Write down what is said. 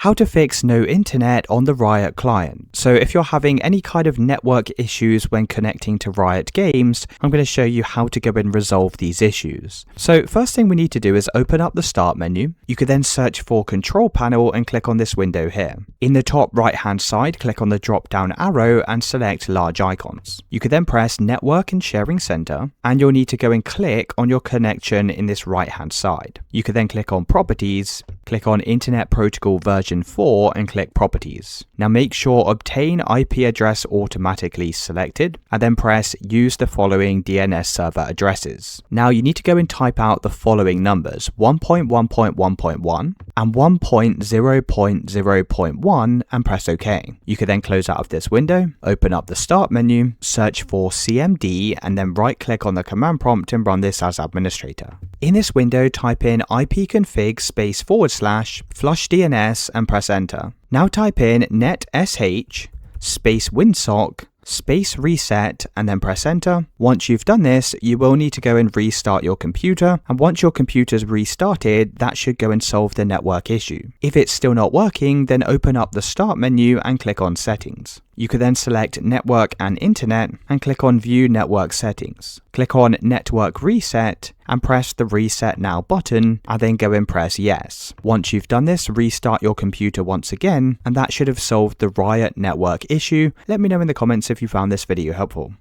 How to fix no internet on the Riot client. So if you're having any kind of network issues when connecting to Riot games, I'm going to show you how to go and resolve these issues. So first thing we need to do is open up the start menu. You could then search for control panel and click on this window here. In the top right hand side, click on the drop down arrow and select large icons. You could then press network and sharing center, and you'll need to go and click on your connection in this right hand side. You could then click on properties, click on Internet Protocol version 4 and click properties. Now make sure obtain IP address automatically selected and then press use the following DNS server addresses. Now you need to go and type out the following numbers 1.1.1.1 and 1.0.0.1 and press OK. You can then close out of this window, open up the start menu, search for CMD and then right click on the command prompt and run this as administrator. In this window type in ipconfig /flush DNS and press enter. Now type in netsh space winsock space reset and then press enter. Once you've done this, you will need to go and restart your computer, and once your computer's restarted, that should go and solve the network issue. If it's still not working, then open up the start menu and click on settings. You could then select network and internet and click on view network settings. Click on network reset and press the reset now button and then go and press yes. Once you've done this, restart your computer once again and that should have solved the Riot network issue. Let me know in the comments if you found this video helpful.